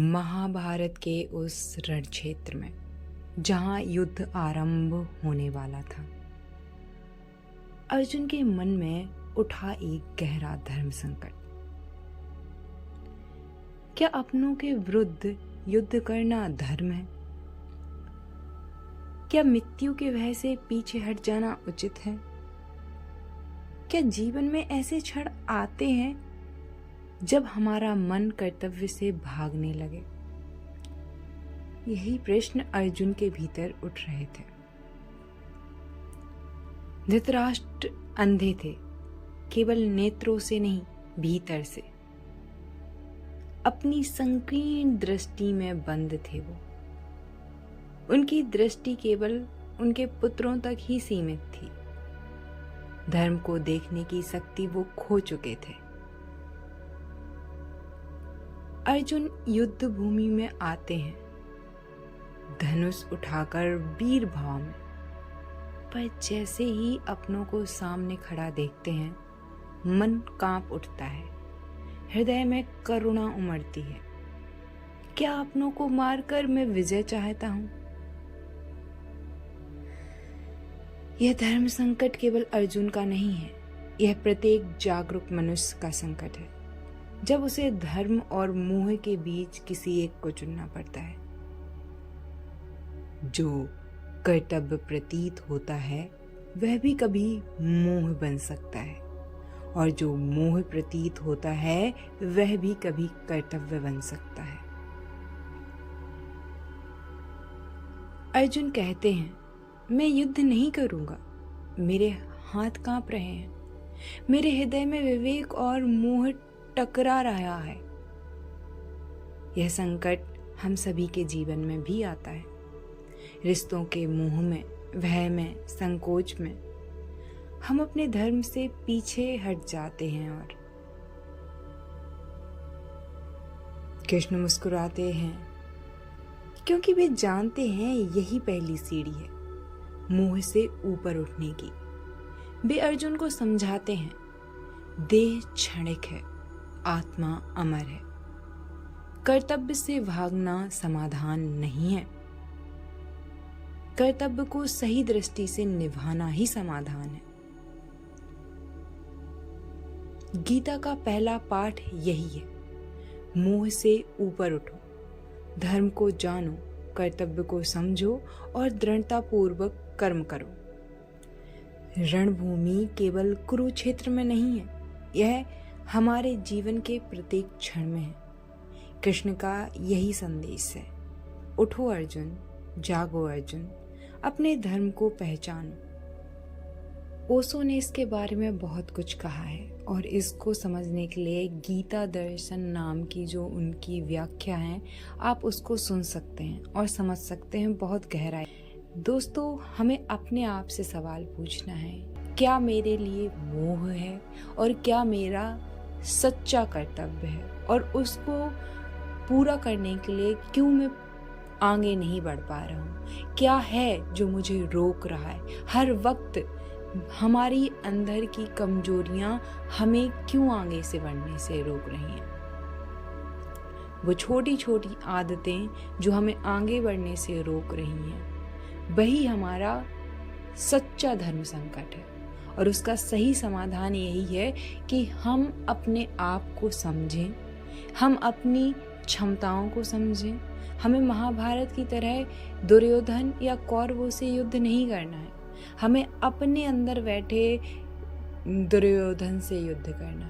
महाभारत के उस रण क्षेत्र में जहां युद्ध आरंभ होने वाला था, अर्जुन के मन में उठा एक गहरा धर्म संकट। क्या अपनों के विरुद्ध युद्ध करना धर्म है? क्या मृत्यु के भय से पीछे हट जाना उचित है? क्या जीवन में ऐसे क्षण आते हैं जब हमारा मन कर्तव्य से भागने लगे? यही प्रश्न अर्जुन के भीतर उठ रहे थे। धृतराष्ट्र अंधे थे, केवल नेत्रों से नहीं, भीतर से। अपनी संकीर्ण दृष्टि में बंद थे वो। उनकी दृष्टि केवल उनके पुत्रों तक ही सीमित थी। धर्म को देखने की शक्ति वो खो चुके थे। अर्जुन युद्ध भूमि में आते हैं, धनुष उठाकर वीर भाव में, पर जैसे ही अपनों को सामने खड़ा देखते हैं, मन कांप उठता है, हृदय में करुणा उमड़ती है। क्या अपनों को मारकर मैं विजय चाहता हूं? यह धर्म संकट केवल अर्जुन का नहीं है, यह प्रत्येक जागरूक मनुष्य का संकट है, जब उसे धर्म और मोह के बीच किसी एक को चुनना पड़ता है। जो कर्तव्य प्रतीत होता है वह भी कभी मोह बन सकता है, और जो मोह प्रतीत होता है वह भी कभी कर्तव्य बन सकता है। अर्जुन कहते हैं, मैं युद्ध नहीं करूंगा, मेरे हाथ कांप रहे हैं, मेरे हृदय में विवेक और मोह टकरा रहा है। यह संकट हम सभी के जीवन में भी आता है। रिश्तों के मोह में, भय में, संकोच में हम अपने धर्म से पीछे हट जाते हैं। और कृष्ण मुस्कुराते हैं, क्योंकि वे जानते हैं यही पहली सीढ़ी है मोह से ऊपर उठने की। वे अर्जुन को समझाते हैं, देह क्षणिक है, आत्मा अमर है। कर्तव्य से भागना समाधान नहीं है, कर्तव्य को सही दृष्टि से निभाना ही समाधान है। गीता का पहला पाठ यही है, मोह से ऊपर उठो, धर्म को जानो, कर्तव्य को समझो और दृढ़ता पूर्वक कर्म करो। रणभूमि केवल कुरुक्षेत्र में नहीं है, यह हमारे जीवन के प्रत्येक क्षण में है। कृष्ण का यही संदेश है, उठो अर्जुन, जागो अर्जुन, अपने धर्म को पहचानो। ओशो ने इसके बारे में बहुत कुछ कहा है, और इसको समझने के लिए गीता दर्शन नाम की जो उनकी व्याख्या है, आप उसको सुन सकते हैं और समझ सकते हैं बहुत गहराई। दोस्तों, हमें अपने आप से सवाल पूछना है, क्या मेरे लिए मोह है और क्या मेरा सच्चा कर्तव्य है, और उसको पूरा करने के लिए क्यों मैं आगे नहीं बढ़ पा रहा हूँ? क्या है जो मुझे रोक रहा है? हर वक्त हमारी अंदर की कमजोरियां हमें क्यों आगे से बढ़ने से रोक रही हैं? वो छोटी छोटी आदतें जो हमें आगे बढ़ने से रोक रही हैं, वही हमारा सच्चा धर्म संकट है। और उसका सही समाधान यही है कि हम अपने आप को समझें, हम अपनी क्षमताओं को समझें। हमें महाभारत की तरह दुर्योधन या कौरवों से युद्ध नहीं करना है, हमें अपने अंदर बैठे दुर्योधन से युद्ध करना है।